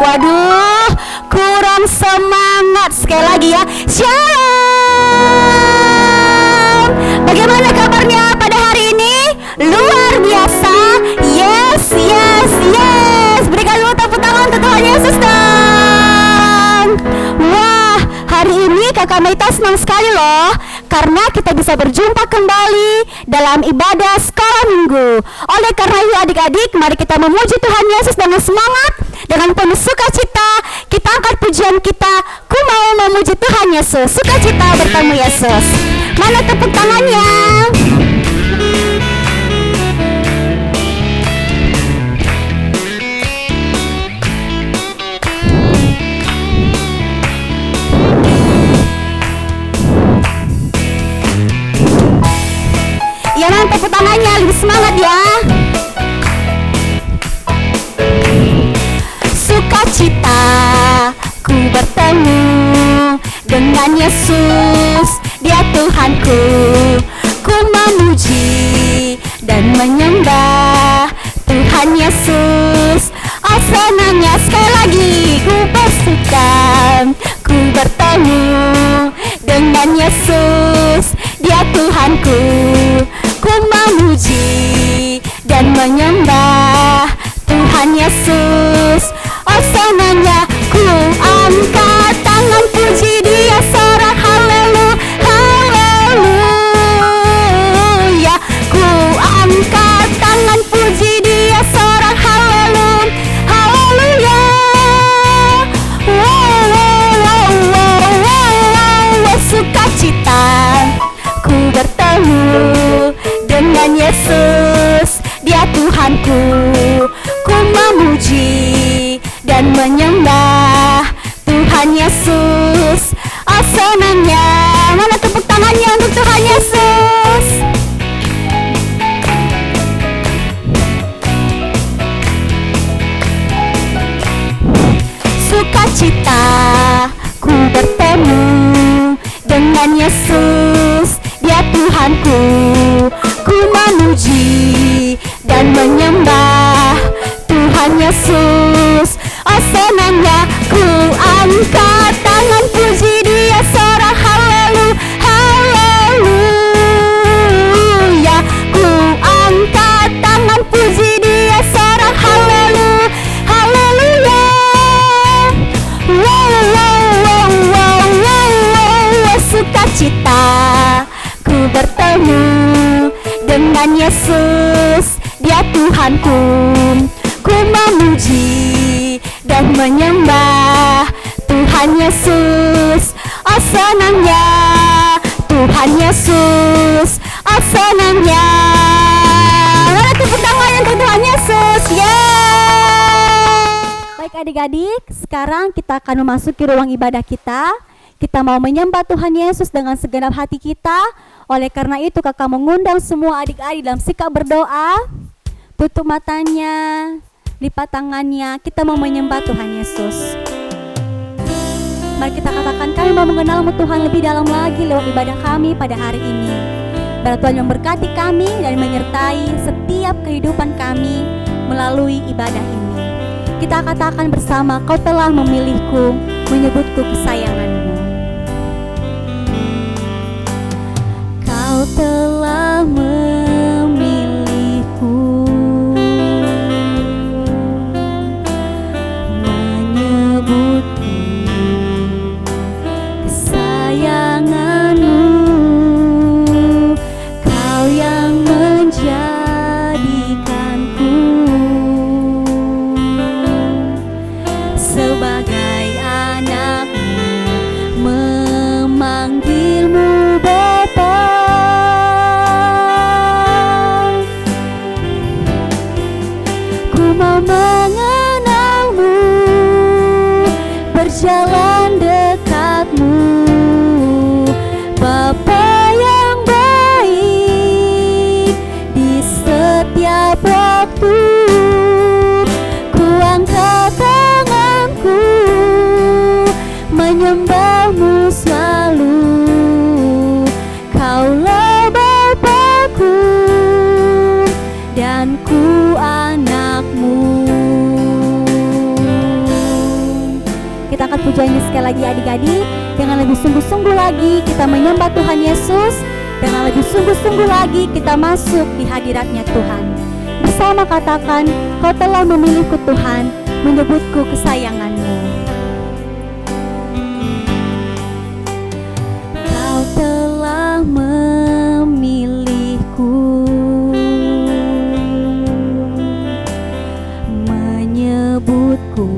Waduh, kurang semangat. Sekali lagi ya. Shalom. Bagaimana kabarnya pada hari ini? Luar biasa. Yes, yes, yes. Berikan dulu tepuk tangan untuk Tuhan Yesus dong. Wah, hari ini Kakak Meita senang sekali loh, karena kita bisa berjumpa kembali dalam ibadah sekolah minggu. Oleh karena itu adik-adik, mari kita memuji Tuhan Yesus dengan semangat, dengan penuh sukacita. Kita angkat pujian kita, ku mau memuji Tuhan Yesus. Sukacita bertemu Yesus. Mana tepuk tangannya? Ya, mana tepuk tangannya, lebih semangat ya. Sukacita ku bertemu dengan Yesus, Dia Tuhanku. Ku memuji dan menyembah Tuhan Yesus. Oh senangnya, sekali lagi ku bersuka, ku bertemu dengan Yesus, Dia Tuhanku. Ku memuji dan menyembah Tuhan Yesus. Oh senangnya, ku angkat tangan puji Dia sorak haleluya, haleluya. Ku angkat tangan puji Dia sorak haleluya, haleluya. Wow, wow, wow, wow, wow. Sukacita ku bertemu dengan Yesus, Dia Tuhanku. Ku memuji dan menyembah Tuhan Yesus. Oh senangnya, mana tepuk tangannya untuk Tuhan Yesus. Sukacita ku bertemu dengan Yesus, Dia Tuhanku. Ku memuji dan menyembah Tuhan Yesus. Oh senangnya, ku angkat tangan puji Dia sorak haleluya, haleluya. Ku angkat tangan puji Dia sorak haleluya, haleluya. Wow, wow, wow, wow, wow, wow. Sukacita ku bertemu dengan Yesus, Dia Tuhanku. Ku memuji dan menyembah Tuhan Yesus. Oh senangnya Tuhan Yesus, oh senangnya. Mana tepuk tangan untuk Tuhan Yesus. Yeay. Baik adik-adik, sekarang kita akan memasuki ruang ibadah kita. Kita mau menyembah Tuhan Yesus dengan segenap hati kita. Oleh karena itu kakak mengundang semua adik-adik dalam sikap berdoa. Tutup matanya, lipat tangannya, kita mau menyembah Tuhan Yesus. Mari kita katakan, kami mau mengenal-Mu Tuhan lebih dalam lagi lewat ibadah kami pada hari ini. Biar Tuhan memberkati kami dan menyertai setiap kehidupan kami melalui ibadah ini. Kita katakan bersama, Kau telah memilihku, menyebutku kesayangan-Mu. Kau telah memilihku, menyebutku kesayangan-Mu. Kau yang menjadikanku sebagai anak-Mu, memanggil-Mu Bapa. Ku mau mengenal-Mu, berjalan dekat-Mu, Bapa yang baik di setiap waktu. Ku angkat tanganku, menyembah-Mu selalu. Kaulah Bapa-Ku dan ku anak-Mu. angkat pujian ini sekali lagi adik-adik. Dengan lebih sungguh-sungguh lagi kita menyembah Tuhan Yesus. Dengan lebih sungguh-sungguh lagi kita masuk di hadirat-Nya Tuhan. Bersama katakan, Kau telah memilihku Tuhan, menyebutku kesayangan-Mu. Kau telah memilihku, menyebutku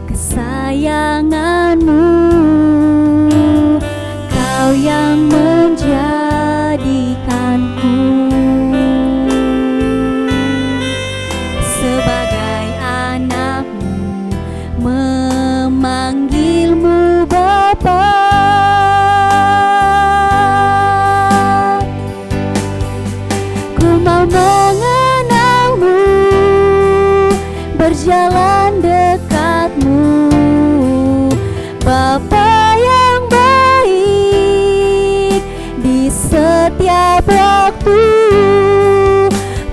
kesayangan-Mu. Kau yang menjadikanku sebagai anak-Mu, memanggil-Mu Bapa. Ku mau mengenal-Mu, berjalan dekat-Mu, Bapa yang baik. Di setiap waktu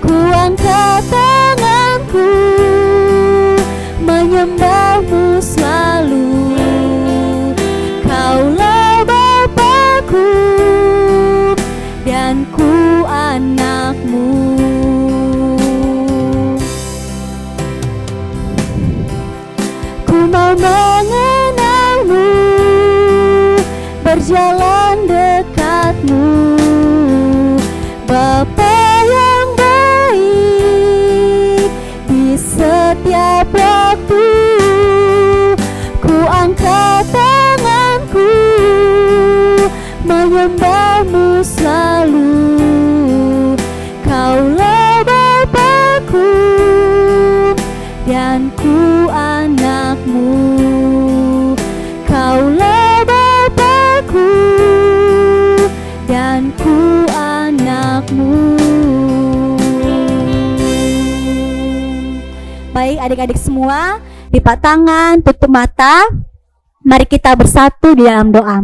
ku angkat tanganku, menyembah-Mu selalu. Kaulah Bapa-Ku dan ku anak-Mu. Ku mau mengenal-Mu, berjalan dekat-Mu, Bapa yang baik. Di setiap waktu ku angkat tanganku, menyembah-Mu selalu. Kaulah Bapa-Ku dan ku anak-Mu. Kaulah Bapa-Ku dan ku anak-Mu. Baik adik-adik semua, lipat tangan, tutup mata. Mari kita bersatu di dalam doa.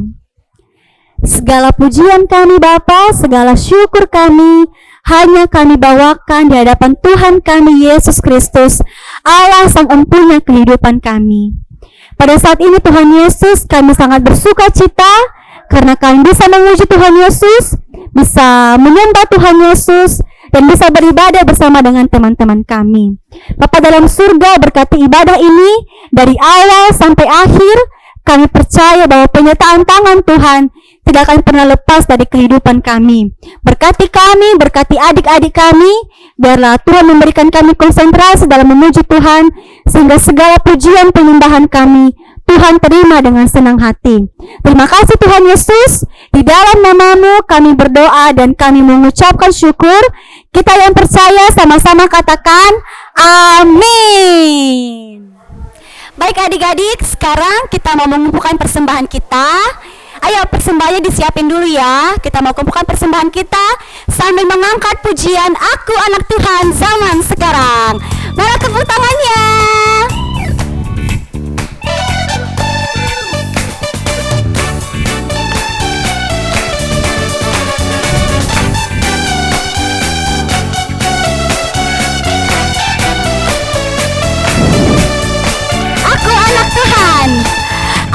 Segala pujian kami Bapa, segala syukur kami hanya kami bawakan di hadapan Tuhan kami Yesus Kristus, Allah Sang Empunya kehidupan kami. Pada saat ini Tuhan Yesus, kami sangat bersuka cita karena kami bisa memuji Tuhan Yesus, bisa menyembah Tuhan Yesus, dan bisa beribadah bersama dengan teman-teman kami. Bapa dalam surga, berkati ibadah ini dari awal sampai akhir. Kami percaya bahwa penyertaan tangan Tuhan tidak akan pernah lepas dari kehidupan kami. Berkati kami, berkati adik-adik kami, biarlah Tuhan memberikan kami konsentrasi dalam memuji Tuhan, sehingga segala pujian penyembahan kami Tuhan terima dengan senang hati. Terima kasih Tuhan Yesus, di dalam nama-Mu kami berdoa dan kami mengucapkan syukur. Kita yang percaya sama-sama katakan amin. Baik adik-adik, sekarang kita mau mengumpulkan persembahan kita. Ayo persembahannya disiapin dulu ya. Kita mau kumpulkan persembahan kita sambil mengangkat pujian Aku Anak Tuhan Zaman Sekarang. Mana tepuk tangannya?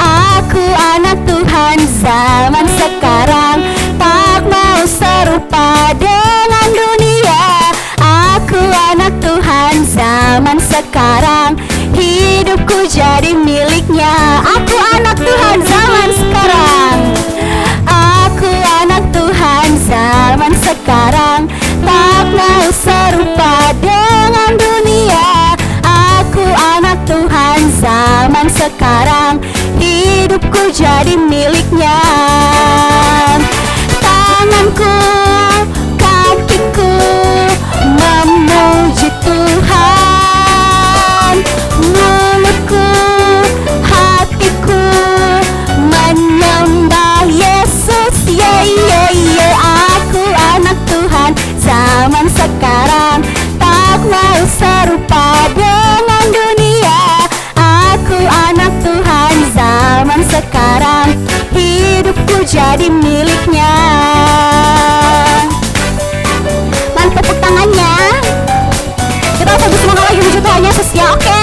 Aku anak Tuhan zaman sekarang, tak mau serupa dengan dunia. Aku anak Tuhan zaman sekarang, hidupku jadi miliknya. Aku anak Tuhan zaman sekarang. Aku anak Tuhan zaman sekarang, tak mau serupa dengan dunia. Aku anak Tuhan zaman sekarang, hidupku jadi miliknya. Tanganku, kakiku memuji Tuhan, mulutku, hatiku menyembah Yesus. Aku anak Tuhan zaman sekarang, tak mau serupa dengan dunia. Aku anak Tuhan zaman sekarang, hidupku jadi miliknya. Mari tepuk tangannya. Kita lebih semangat lagi memuji Tuhan Yesus ya, oke?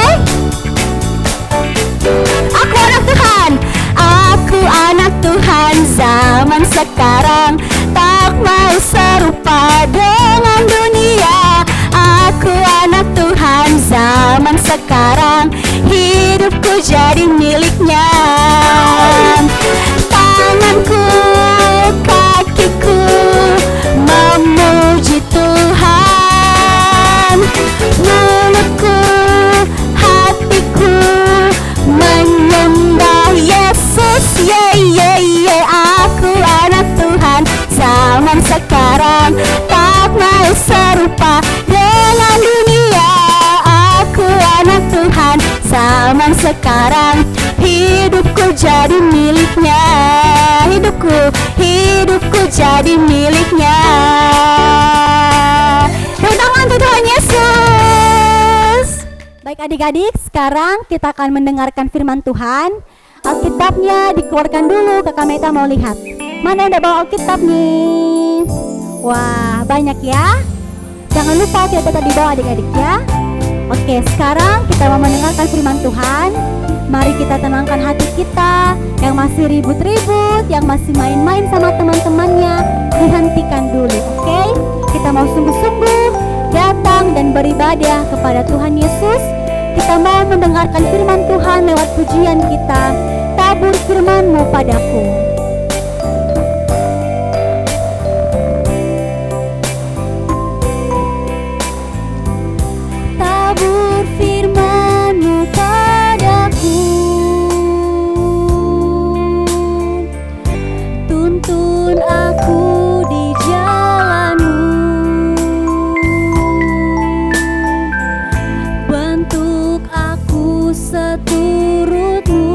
zaman sekarang. Tak mau serupa dengan dunia. Aku anak Tuhan zaman sekarang. Hidupku jadi miliknya. Tanganku, kakiku memuji Tuhan. Mulutku, hatiku menyembah Yesus. Aku anak Tuhan zaman sekarang. Tak mau serupa dengan dunia. Aku anak Tuhan zaman sekarang. Hidupku jadi miliknya. Hidupku jadi miliknya. Tepuk tangan untuk Tuhan Yesus. Baik adik-adik, sekarang kita akan mendengarkan firman Tuhan. Alkitabnya dikeluarkan dulu, Kakak Meta mau lihat. Mana yang udah bawa Alkitab nih? Wah, banyak ya. Jangan lupa Alkitab dibawa adik-adik ya. Oke, sekarang kita mau mendengarkan firman Tuhan. Mari kita tenangkan hati kita. Yang masih ribut-ribut, yang masih main-main sama teman-temannya, dihentikan dulu, oke? Kita mau sungguh-sungguh datang dan beribadah kepada Tuhan Yesus. Kita mau mendengarkan firman Tuhan lewat pujian kita. Tabur firman-Mu padaku. Tabur firman-Mu padaku. Tuntun aku di jalan-Mu. Bentuk aku seturut-Mu.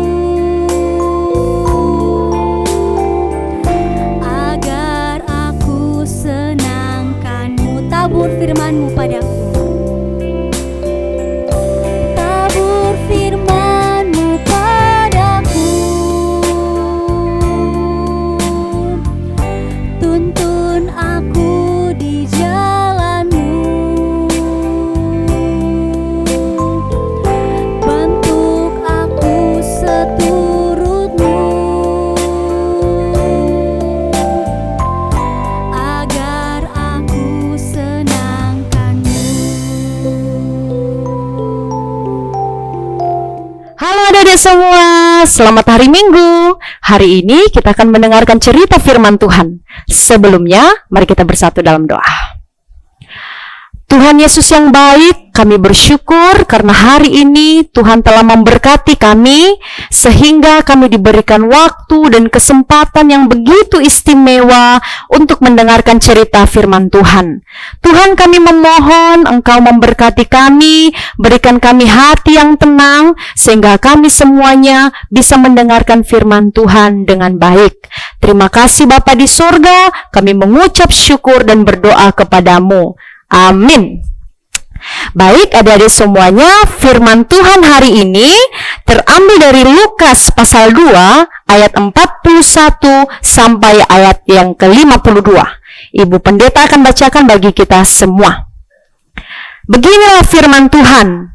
Agar aku senangkan-Mu. Tabur firman-Mu padaku. Tabur firman-Mu padaku. Tuntun aku di jalan-Mu. Bentuk aku seturut-Mu. Agar aku senangkan-Mu. Halo adik-adik semua, selamat hari Minggu. Hari ini kita akan mendengarkan cerita firman Tuhan. Sebelumnya, mari kita bersatu dalam doa. Tuhan Yesus yang baik, kami bersyukur karena hari ini Tuhan telah memberkati kami sehingga kami diberikan waktu dan kesempatan yang begitu istimewa untuk mendengarkan cerita firman Tuhan. Tuhan, kami memohon Engkau memberkati kami, berikan kami hati yang tenang sehingga kami semuanya bisa mendengarkan firman Tuhan dengan baik. Terima kasih Bapa di surga, kami mengucap syukur dan berdoa kepadamu. Amin. Baik adik-adik semuanya, firman Tuhan hari ini terambil dari Lukas pasal 2 ayat 41 sampai ayat yang ke-52. Ibu pendeta akan bacakan bagi kita semua. Beginilah firman Tuhan.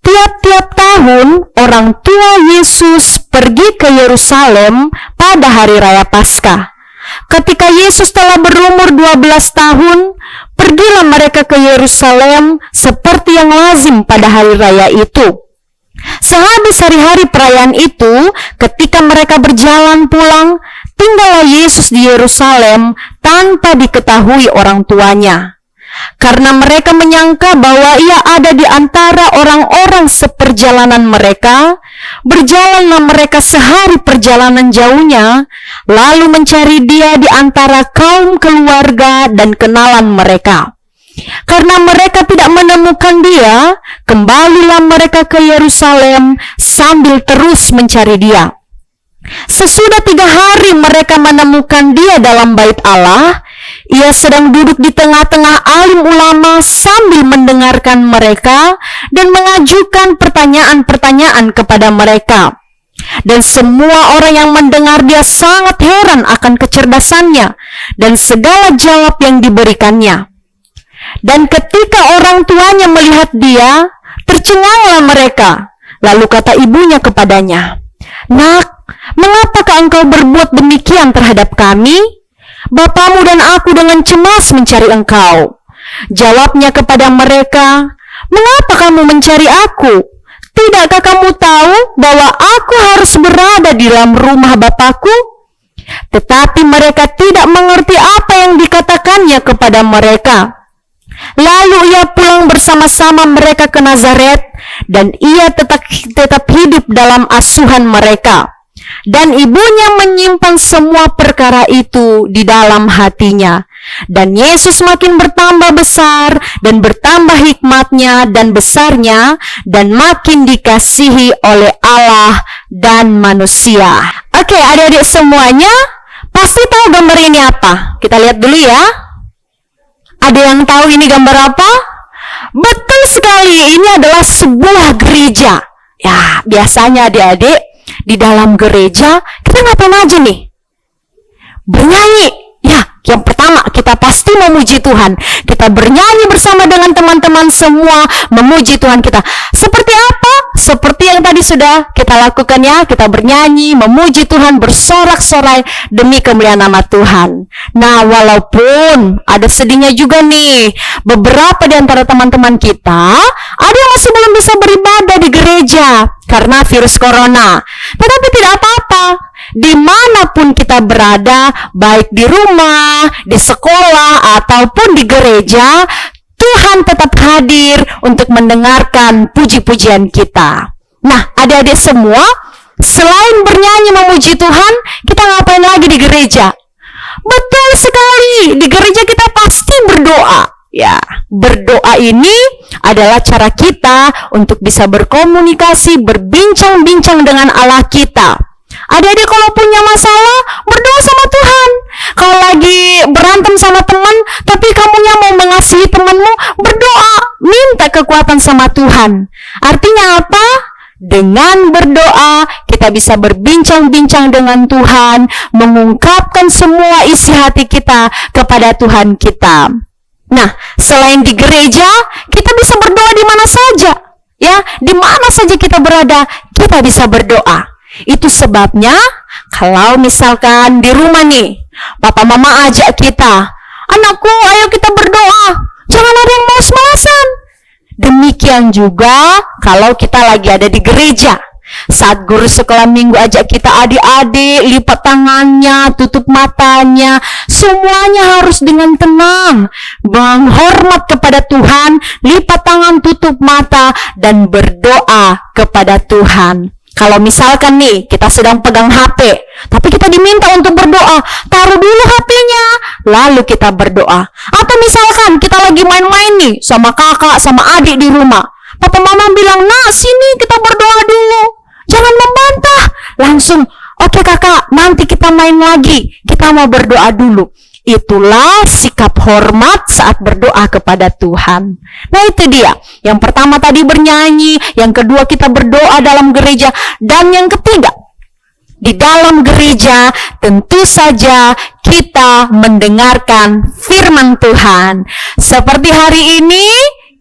Tiap-tiap tahun orang tua Yesus pergi ke Yerusalem pada hari raya Paskah. Ketika Yesus telah berumur 12 tahun, pergilah mereka ke Yerusalem seperti yang lazim pada hari raya itu. Sehabis hari-hari perayaan itu, ketika mereka berjalan pulang, tinggallah Yesus di Yerusalem tanpa diketahui orang tuanya. Karena mereka menyangka bahwa ia ada di antara orang-orang seperjalanan mereka, berjalanlah mereka sehari perjalanan jauhnya, lalu mencari dia di antara kaum keluarga dan kenalan mereka. Karena mereka tidak menemukan dia, kembalilah mereka ke Yerusalem sambil terus mencari dia. Sesudah 3 hari mereka menemukan dia dalam bait Allah. Ia sedang duduk di tengah-tengah alim ulama sambil mendengarkan mereka dan mengajukan pertanyaan-pertanyaan kepada mereka. Dan semua orang yang mendengar dia sangat heran akan kecerdasannya dan segala jawab yang diberikannya. Dan ketika orang tuanya melihat dia, tercenganglah mereka. Lalu kata ibunya kepadanya, "Nak, Mengapakah engkau berbuat demikian terhadap kami? Bapamu dan aku dengan cemas mencari engkau. Jawabnya kepada mereka, mengapa kamu mencari aku? Tidakkah kamu tahu bahwa aku harus berada di dalam rumah Bapakku? Tetapi mereka tidak mengerti apa yang dikatakannya kepada mereka. Lalu ia pulang bersama-sama mereka ke Nazaret, dan ia tetap hidup dalam asuhan mereka. Dan ibunya menyimpan semua perkara itu di dalam hatinya. Dan Yesus makin bertambah besar dan bertambah hikmatnya dan besarnya, dan makin dikasihi oleh Allah dan manusia. Oke, adik-adik semuanya, pasti tahu gambar ini apa? Kita lihat dulu ya. Ada yang tahu ini gambar apa? Betul sekali, ini adalah sebuah gereja. Ya, biasanya adik-adik di dalam gereja kita ngapain aja nih? Bernyanyi. Ya, yang pertama kita pasti memuji Tuhan. Kita bernyanyi bersama dengan teman-teman semua, memuji Tuhan kita. Seperti apa? Seperti yang tadi sudah kita lakukan ya. Kita bernyanyi, memuji Tuhan, bersorak-sorai demi kemuliaan nama Tuhan. Nah, walaupun ada sedihnya juga nih, beberapa di antara teman-teman kita ada yang masih belum bisa beribadah di gereja karena virus corona. Tetapi tidak apa-apa. Dimanapun kita berada, baik di rumah, di sekolah, ataupun di gereja, Tuhan tetap hadir untuk mendengarkan puji-pujian kita. Nah, adik-adik semua, selain bernyanyi memuji Tuhan, kita ngapain lagi di gereja? Betul sekali, di gereja kita pasti berdoa. Ya, berdoa ini adalah cara kita untuk bisa berkomunikasi, berbincang-bincang dengan Allah kita. Adik-adik kalau punya masalah, berdoa sama Tuhan. Kalau lagi berantem sama teman, tapi kamunya mau mengasihi temanmu, berdoa, minta kekuatan sama Tuhan. Artinya apa? Dengan berdoa, kita bisa berbincang-bincang dengan Tuhan, mengungkapkan semua isi hati kita kepada Tuhan kita. Nah, selain di gereja, kita bisa berdoa di mana saja. Ya, di mana saja kita berada, kita bisa berdoa. Itu sebabnya kalau misalkan di rumah nih, papa mama ajak kita, anakku ayo kita berdoa, jangan ada yang malas-malasan. Demikian juga kalau kita lagi ada di gereja, saat guru sekolah minggu ajak kita, adik-adik lipat tangannya, tutup matanya, semuanya harus dengan tenang, menghormat kepada Tuhan, lipat tangan, tutup mata, dan berdoa kepada Tuhan. Kalau misalkan nih, kita sedang pegang HP, tapi kita diminta untuk berdoa, taruh dulu HP-nya, lalu kita berdoa. Atau misalkan kita lagi main-main nih, sama kakak, sama adik di rumah. Papa mama bilang, nah sini kita berdoa dulu. Jangan membantah. Langsung, oke kakak, nanti kita main lagi. Kita mau berdoa dulu. Itulah sikap hormat saat berdoa kepada Tuhan. Nah itu dia. Yang pertama tadi bernyanyi, yang kedua kita berdoa dalam gereja, dan yang ketiga, di dalam gereja tentu saja kita mendengarkan firman Tuhan. Seperti hari ini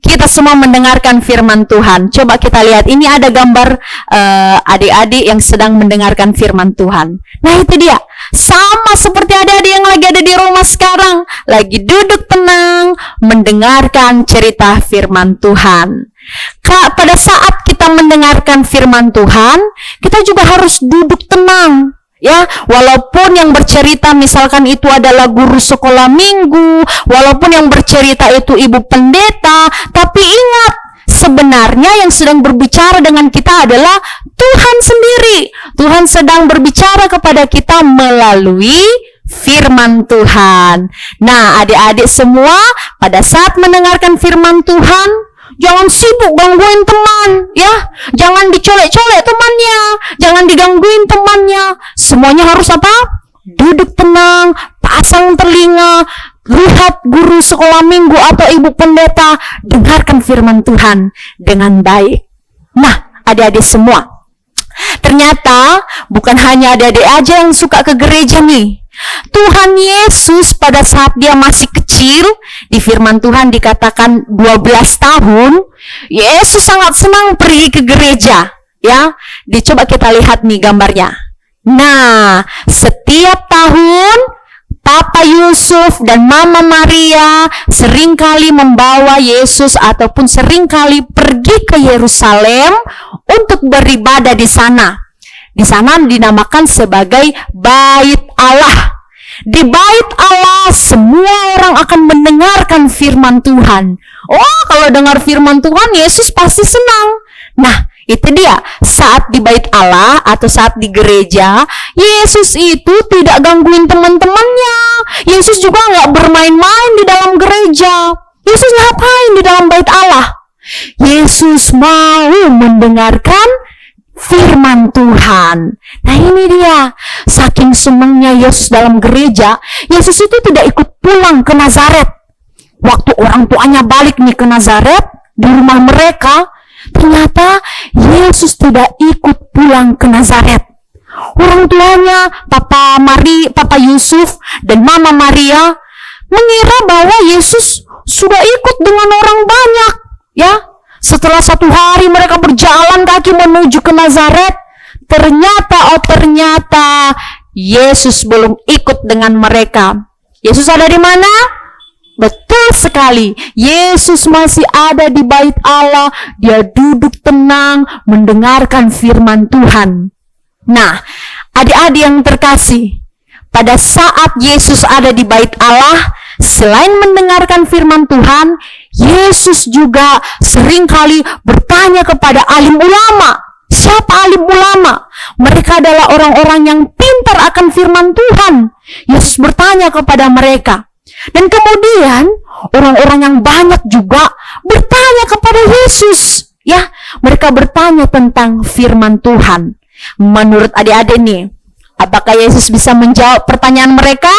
kita semua mendengarkan firman Tuhan. Coba kita lihat, ini ada gambar adik-adik yang sedang mendengarkan firman Tuhan. Nah itu dia, sama seperti adik-adik yang lagi ada di rumah sekarang, lagi duduk tenang mendengarkan cerita firman Tuhan. Kak, pada saat kita mendengarkan firman Tuhan, kita juga harus duduk tenang. Ya, walaupun yang bercerita misalkan itu adalah guru sekolah minggu, walaupun yang bercerita itu ibu pendeta, tapi ingat, sebenarnya yang sedang berbicara dengan kita adalah Tuhan sendiri. Tuhan sedang berbicara kepada kita melalui firman Tuhan. Nah, adik-adik semua, pada saat mendengarkan firman Tuhan, jangan sibuk gangguin teman, ya. Jangan dicolek-colek temannya, jangan digangguin temannya. Semuanya harus apa? Duduk tenang, pasang telinga, lihat guru sekolah minggu atau ibu pendeta, dengarkan firman Tuhan dengan baik. Nah, adik-adik semua, ternyata bukan hanya adik-adik aja yang suka ke gereja nih. Tuhan Yesus pada saat dia masih kecil, di firman Tuhan dikatakan 12 tahun, Yesus sangat senang pergi ke gereja. Ya, dicoba kita lihat nih gambarnya. Nah, setiap tahun Papa Yusuf dan Mama Maria seringkali membawa Yesus ataupun seringkali pergi ke Yerusalem untuk beribadah di sana. Di sana dinamakan sebagai Bait Allah. Di Bait Allah semua orang akan mendengarkan firman Tuhan. Oh, kalau dengar firman Tuhan, Yesus pasti senang. Nah, itu dia, saat di Bait Allah atau saat di gereja, Yesus itu tidak gangguin teman-temannya. Yesus juga nggak bermain-main di dalam gereja. Yesus ngapain di dalam Bait Allah? Yesus mau mendengarkan firman Tuhan. Nah, ini dia, saking senangnya Yesus dalam gereja, Yesus itu tidak ikut pulang ke Nazaret. Waktu orang tuanya balik nih ke Nazaret, di rumah mereka, ternyata Yesus tidak ikut pulang ke Nazaret. Orang tuanya, Papa Yusuf dan Mama Maria mengira bahwa Yesus sudah ikut dengan orang banyak, ya. Setelah 1 hari mereka berjalan kaki menuju ke Nazaret, ternyata Yesus belum ikut dengan mereka. Yesus ada di mana? Betul sekali, Yesus masih ada di Bait Allah. Dia duduk tenang mendengarkan firman Tuhan. Nah, adik-adik yang terkasih, pada saat Yesus ada di Bait Allah, selain mendengarkan firman Tuhan, Yesus juga seringkali bertanya kepada alim ulama. Siapa alim ulama? Mereka adalah orang-orang yang pintar akan firman Tuhan. Yesus bertanya kepada mereka. Dan kemudian orang-orang yang banyak juga bertanya kepada Yesus. Ya, mereka bertanya tentang firman Tuhan. Menurut adik-adik nih, apakah Yesus bisa menjawab pertanyaan mereka?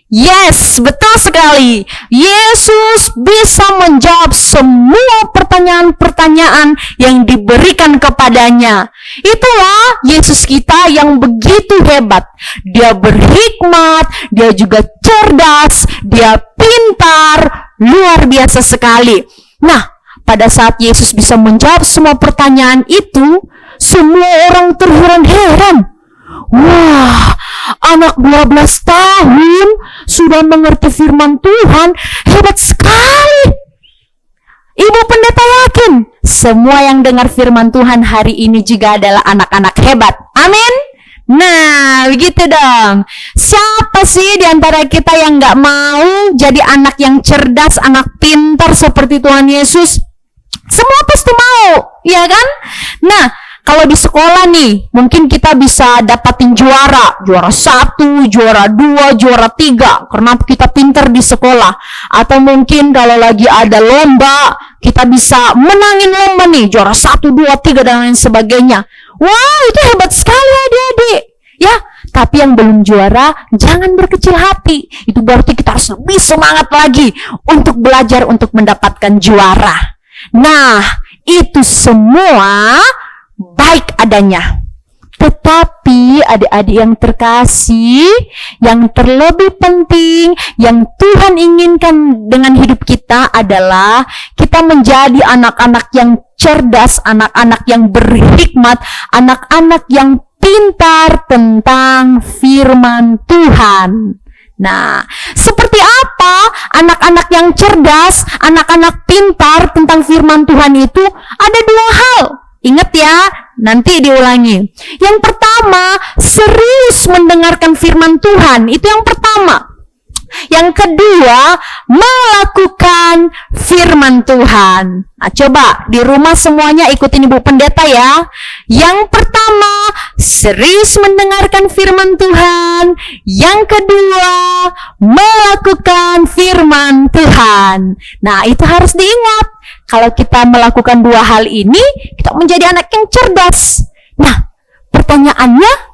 Yes, betul sekali. Yesus bisa menjawab semua pertanyaan-pertanyaan yang diberikan kepadanya. Itulah Yesus kita yang begitu hebat. Dia berhikmat, dia juga cerdas, dia pintar, luar biasa sekali. Nah, pada saat Yesus bisa menjawab semua pertanyaan itu, semua orang terheran-heran. Wah, anak 12 tahun sudah mengerti firman Tuhan, hebat sekali. Ibu pendeta yakin semua yang dengar firman Tuhan hari ini juga adalah anak-anak hebat. Amin. Nah, begitu dong. Siapa sih di antara kita yang gak mau jadi anak yang cerdas, anak pintar seperti Tuhan Yesus? Semua pasti mau, ya kan? Nah, kalau di sekolah nih, mungkin kita bisa dapatin juara 1, juara 2, juara 3, karena kita pintar di sekolah. Atau mungkin kalau lagi ada lomba, kita bisa menangin lomba nih, juara 1, 2, 3, dan lain sebagainya. Wah, itu hebat sekali adik-adik. Ya, tapi yang belum juara, jangan berkecil hati. Itu berarti kita harus lebih semangat lagi untuk belajar untuk mendapatkan juara. Nah, itu semua baik adanya. Tetapi adik-adik yang terkasih, yang terlebih penting, yang Tuhan inginkan dengan hidup kita adalah kita menjadi anak-anak yang cerdas, anak-anak yang berhikmat, anak-anak yang pintar tentang firman Tuhan. Nah, seperti apa anak-anak yang cerdas, anak-anak pintar tentang firman Tuhan itu? Ada 2 hal. Ingat ya, nanti diulangi. Yang pertama, serius mendengarkan firman Tuhan. Itu yang pertama. Yang kedua, melakukan firman Tuhan. Nah, coba di rumah semuanya ikutin Ibu Pendeta ya. Yang pertama, serius mendengarkan firman Tuhan. Yang kedua, melakukan firman Tuhan. Nah, itu harus diingat. Kalau kita melakukan 2 hal ini, kita menjadi anak yang cerdas. Nah, pertanyaannya,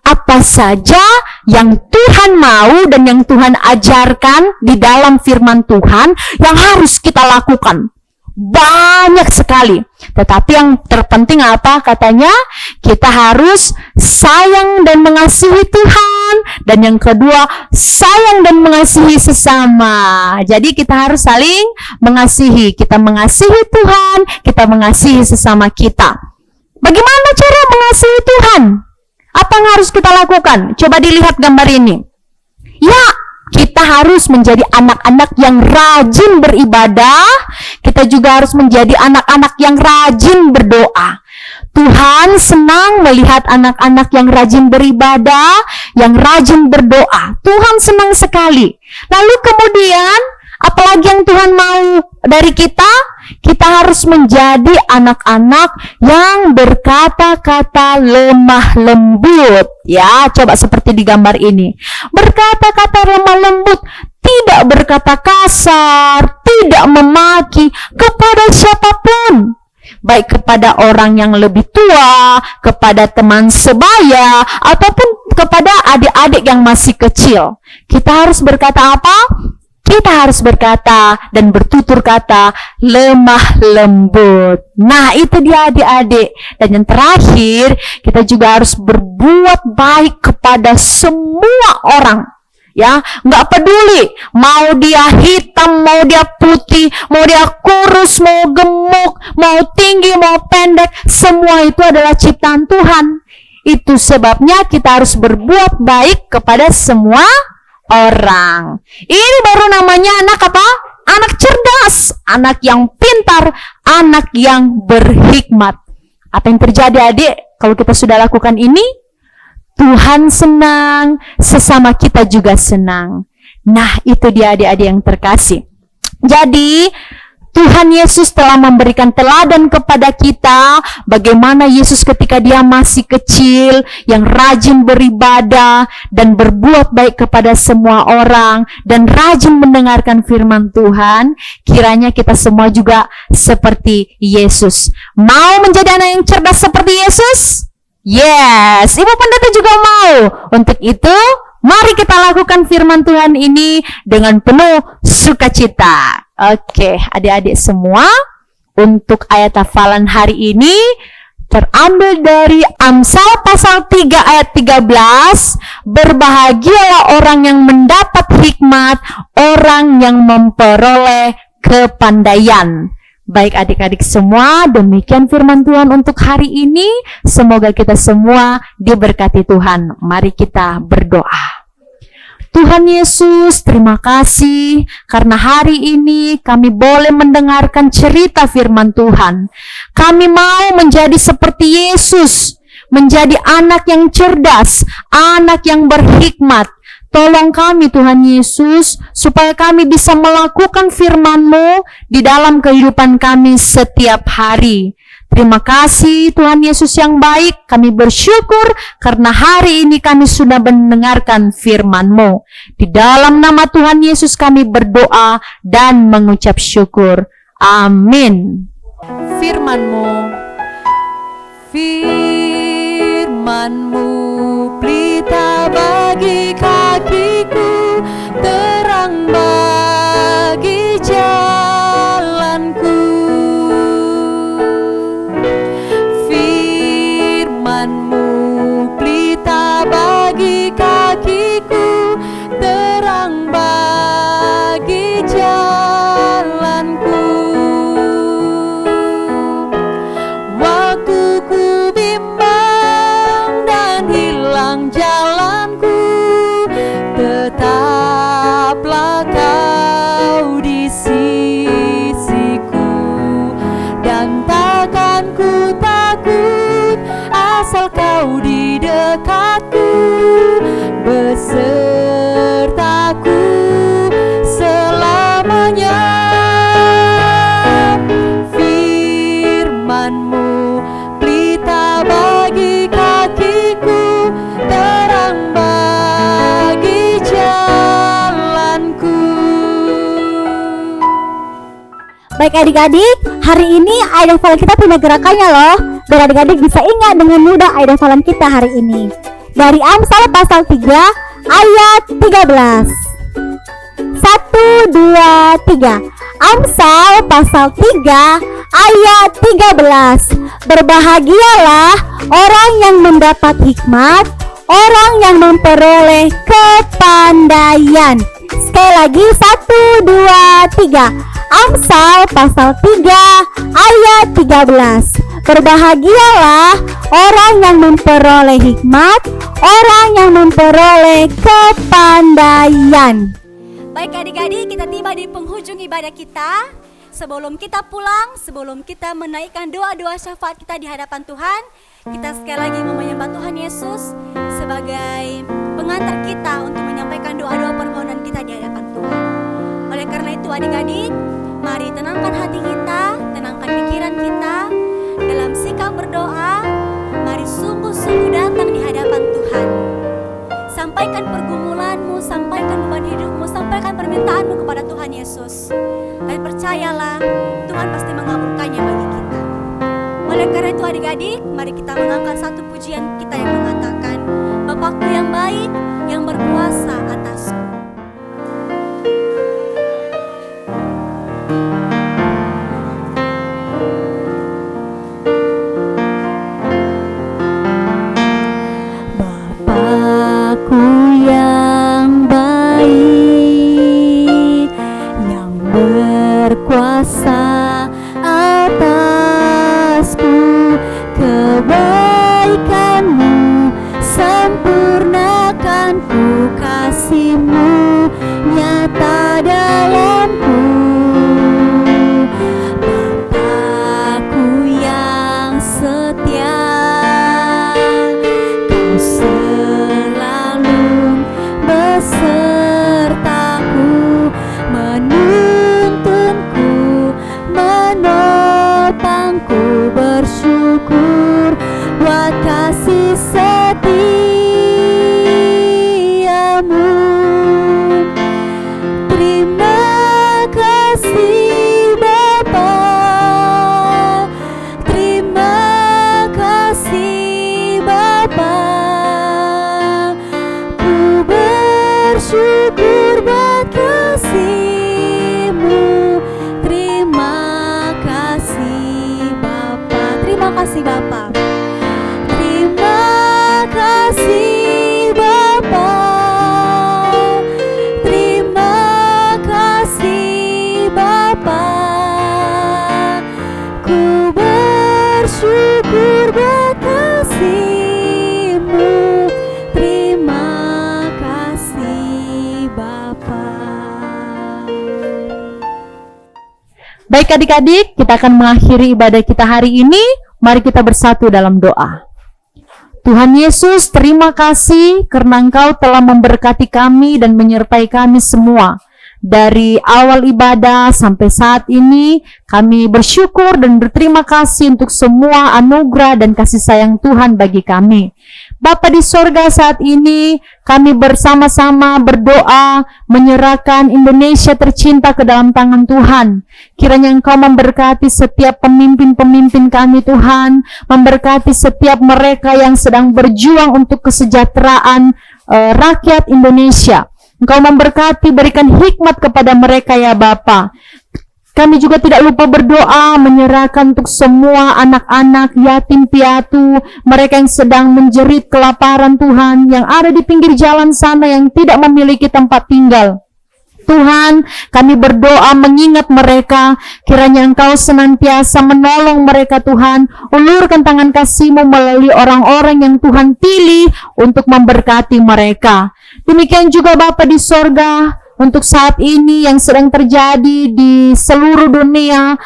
apa saja yang Tuhan mau dan yang Tuhan ajarkan di dalam firman Tuhan yang harus kita lakukan? Banyak sekali. Tetapi yang terpenting apa katanya? Kita harus sayang dan mengasihi Tuhan. Dan yang kedua, sayang dan mengasihi sesama. Jadi kita harus saling mengasihi. Kita mengasihi Tuhan, kita mengasihi sesama kita. Bagaimana cara mengasihi Tuhan? Apa yang harus kita lakukan? Coba dilihat gambar ini. Ya, kita harus menjadi anak-anak yang rajin beribadah. Kita juga harus menjadi anak-anak yang rajin berdoa. Tuhan senang melihat anak-anak yang rajin beribadah, yang rajin berdoa. Tuhan senang sekali. Lalu kemudian, apalagi yang Tuhan mau dari kita? Kita harus menjadi anak-anak yang berkata-kata lemah lembut. Ya, coba seperti di gambar ini. Berkata-kata lemah lembut, tidak berkata kasar, tidak memaki kepada siapapun. Baik kepada orang yang lebih tua, kepada teman sebaya, ataupun kepada adik-adik yang masih kecil. Kita harus berkata apa? Kita harus berkata dan bertutur kata lemah lembut. Nah, itu dia adik-adik. Dan yang terakhir, kita juga harus berbuat baik kepada semua orang. Ya, nggak peduli mau dia hitam, mau dia putih, mau dia kurus, mau gemuk, mau tinggi, mau pendek, semua itu adalah ciptaan Tuhan. Itu sebabnya kita harus berbuat baik kepada semua orang. Ini baru namanya anak apa? Anak cerdas, anak yang pintar, anak yang berhikmat. Apa yang terjadi adik kalau kita sudah lakukan ini? Tuhan senang, sesama kita juga senang. Nah, itu dia adik-adik yang terkasih. Jadi, Tuhan Yesus telah memberikan teladan kepada kita bagaimana Yesus ketika dia masih kecil, yang rajin beribadah dan berbuat baik kepada semua orang dan rajin mendengarkan firman Tuhan. Kiranya kita semua juga seperti Yesus. Mau menjadi anak yang cerdas seperti Yesus? Yes, Ibu Pendeta juga mau. Untuk itu, mari kita lakukan firman Tuhan ini dengan penuh sukacita. Oke, adik-adik semua, untuk ayat hafalan hari ini terambil dari Amsal pasal 3 ayat 13. Berbahagialah orang yang mendapat hikmat, orang yang memperoleh kepandaian. Baik adik-adik semua, demikian firman Tuhan untuk hari ini. Semoga kita semua diberkati Tuhan. Mari kita berdoa. Tuhan Yesus, terima kasih karena hari ini kami boleh mendengarkan cerita firman Tuhan. Kami mau menjadi seperti Yesus, menjadi anak yang cerdas, anak yang berhikmat. Tolong kami Tuhan Yesus, supaya kami bisa melakukan firman-Mu di dalam kehidupan kami setiap hari. Terima kasih Tuhan Yesus yang baik, kami bersyukur karena hari ini kami sudah mendengarkan firman-Mu. Di dalam nama Tuhan Yesus kami berdoa dan mengucap syukur. Amin. Firman-Mu, firman-Mu, pelita bagi kakiku, terang bagi jalanku. Firman-Mu, pelita bagi kakiku, terang bagi jalanku. Waktu ku bimbang dan hilang jalanku, tetaplah Kau di sisiku, dan takkan ku takut asal Kau di dekatku, besertaku selamanya. Firman-Mu, pelita bagi kakiku, terang bagi jalanku. Baik adik-adik, hari ini ayat hafalan kita punya gerakannya loh. Biar adik-adik bisa ingat dengan mudah ayat hafalan kita hari ini. Dari Amsal pasal 3 ayat 13. 1, 2, 3. Amsal pasal 3 ayat 13. Berbahagialah orang yang mendapat hikmat, orang yang memperoleh kepandaian. Sekali lagi 1, 2, 3. Amsal pasal 3 ayat 13. Berbahagialah orang yang memperoleh hikmat, orang yang memperoleh kepandaian. Baik adik-adik, kita tiba di penghujung ibadah kita. Sebelum kita pulang, sebelum kita menaikkan doa-doa syafaat kita di hadapan Tuhan, kita sekali lagi mau menyembah Tuhan Yesus sebagai pengantar kita untuk menyampaikan doa-doa permohonan kita di hadapan Tuhan. Oleh karena itu adik-adik, mari tenangkan hati kita, tenangkan pikiran kita dalam sikap berdoa. Mari sungguh-sungguh datang di hadapan Tuhan. Sampaikan pergumulanmu, sampaikan beban hidupmu, sampaikan permintaanmu kepada Tuhan Yesus. Dan percayalah, Tuhan pasti mengabulkannya bagi kita. Oleh karena itu adik-adik, mari kita mengangkat satu pujian kita yang mengatakan, Bapakku yang baik, yang berkuasa atasku. Bapakku yang baik, yang berkuasa atasku, kebaikanmu sempurnakan ku, kasihmu nyata dalamku. Bapakku yang setia, kau selalu besertaku, menuntunku, menopangku, bersyukur buat kasih setiamu. Terima kasih Bapa, terima kasih Bapa, ku bersyukur buat kasih-Mu. Terima kasih Bapa, terima kasih Bapa, terima kasih Bapa, terima kasih Bapa, ku bersyukur buat kasih-Mu. Terima kasih Bapa. Baik adik-adik, kita akan mengakhiri ibadah kita hari ini. Mari kita bersatu dalam doa. Tuhan Yesus, terima kasih karena Engkau telah memberkati kami dan menyertai kami semua. Dari awal ibadah sampai saat ini, kami bersyukur dan berterima kasih untuk semua anugerah dan kasih sayang Tuhan bagi kami. Bapa di sorga, saat ini kami bersama-sama berdoa menyerahkan Indonesia tercinta ke dalam tangan Tuhan. Kiranya Engkau memberkati setiap pemimpin-pemimpin kami Tuhan, memberkati setiap mereka yang sedang berjuang untuk kesejahteraan rakyat Indonesia. Engkau memberkati, berikan hikmat kepada mereka ya Bapa. Kami juga tidak lupa berdoa menyerahkan untuk semua anak-anak yatim piatu, mereka yang sedang menjerit kelaparan Tuhan, yang ada di pinggir jalan sana yang tidak memiliki tempat tinggal. Tuhan, kami berdoa mengingat mereka, kiranya Engkau senantiasa menolong mereka Tuhan, ulurkan tangan kasih-Mu melalui orang-orang yang Tuhan pilih untuk memberkati mereka. Demikian juga Bapa di sorga, untuk saat ini yang sedang terjadi di seluruh dunia,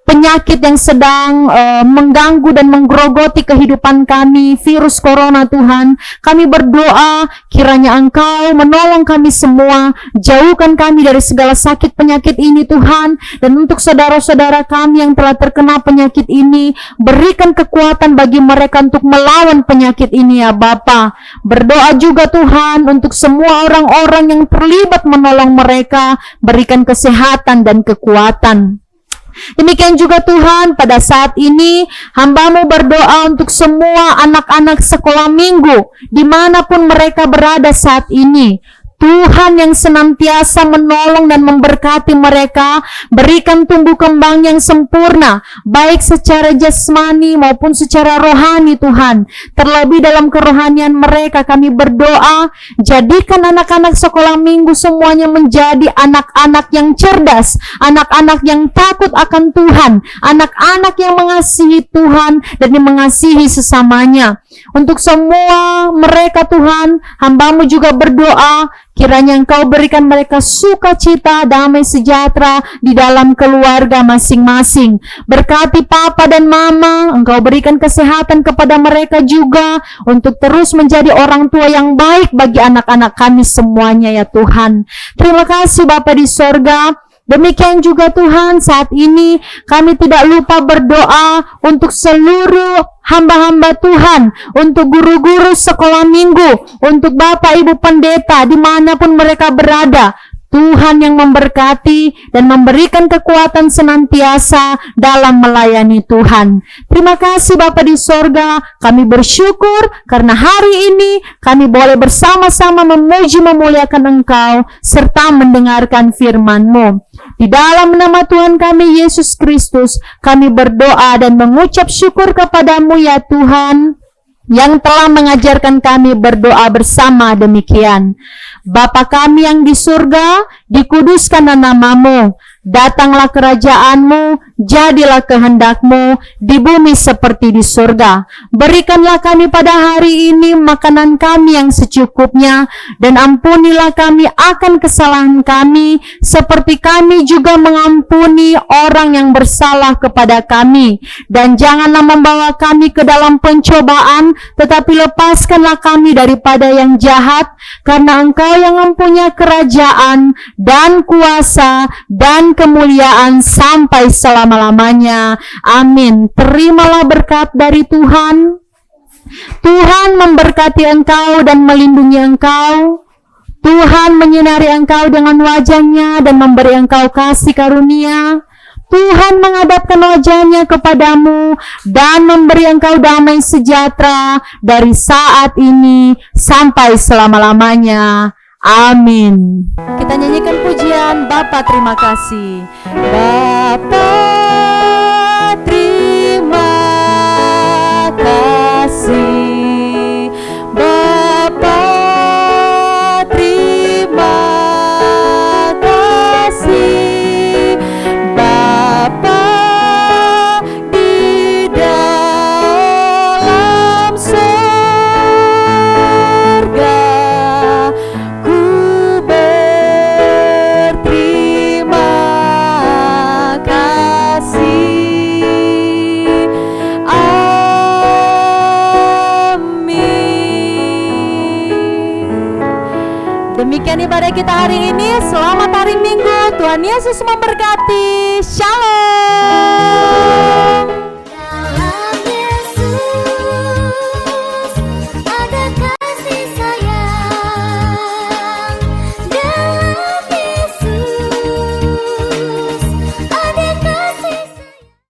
penyakit yang sedang mengganggu dan menggerogoti kehidupan kami, virus corona Tuhan. Kami berdoa kiranya Engkau menolong kami semua, jauhkan kami dari segala sakit penyakit ini Tuhan. Dan untuk saudara-saudara kami yang telah terkena penyakit ini, berikan kekuatan bagi mereka untuk melawan penyakit ini ya Bapa. Berdoa juga Tuhan untuk semua orang-orang yang terlibat menolong mereka, berikan kesehatan dan kekuatan. Demikian juga Tuhan, pada saat ini hamba-Mu berdoa untuk semua anak-anak sekolah minggu dimanapun mereka berada saat ini. Tuhan yang senantiasa menolong dan memberkati mereka, berikan tumbuh kembang yang sempurna, baik secara jasmani maupun secara rohani Tuhan. Terlebih dalam kerohanian mereka kami berdoa, jadikan anak-anak sekolah minggu semuanya menjadi anak-anak yang cerdas, anak-anak yang takut akan Tuhan, anak-anak yang mengasihi Tuhan dan yang mengasihi sesamanya. Untuk semua mereka Tuhan, hamba-Mu juga berdoa, kiranya Engkau berikan mereka sukacita, damai sejahtera di dalam keluarga masing-masing. Berkati Papa dan Mama, Engkau berikan kesehatan kepada mereka juga, untuk terus menjadi orang tua yang baik bagi anak-anak kami semuanya ya Tuhan. Terima kasih Bapa di sorga. Demikian juga Tuhan, saat ini kami tidak lupa berdoa untuk seluruh hamba-hamba Tuhan, untuk guru-guru sekolah minggu, untuk Bapak Ibu pendeta dimanapun mereka berada. Tuhan yang memberkati dan memberikan kekuatan senantiasa dalam melayani Tuhan. Terima kasih Bapa di sorga, kami bersyukur karena hari ini kami boleh bersama-sama memuji memuliakan Engkau serta mendengarkan firman-Mu. Di dalam nama Tuhan kami Yesus Kristus, kami berdoa dan mengucap syukur kepadamu ya Tuhan, yang telah mengajarkan kami berdoa bersama demikian. Bapa kami yang di surga, dikuduskanlah nama-Mu, datanglah kerajaan-Mu, jadilah kehendak-Mu di bumi seperti di surga. Berikanlah kami pada hari ini makanan kami yang secukupnya, dan ampunilah kami akan kesalahan kami, seperti kami juga mengampuni orang yang bersalah kepada kami. Dan janganlah membawa kami ke dalam pencobaan, tetapi lepaskanlah kami daripada yang jahat, karena Engkau yang mempunyai kerajaan dan kuasa dan kemuliaan sampai selama-lamanya. Amin. Terimalah berkat dari Tuhan. Tuhan memberkati engkau dan melindungi engkau. Tuhan menyinari engkau dengan wajah-Nya dan memberi engkau kasih karunia. Tuhan menghadapkan wajah-Nya kepadamu dan memberi engkau damai sejahtera dari saat ini sampai selama-lamanya. Amin. Kita nyanyikan pujian Bapa terima kasih. Bapa terima kasih. Bapa terima kasih. Bapa di dalam surga, ku berterima kasih. Amin. Demikian ibadah kita hari ini. Selamat hari Minggu. Tuhan Yesus memberkati. Shalom.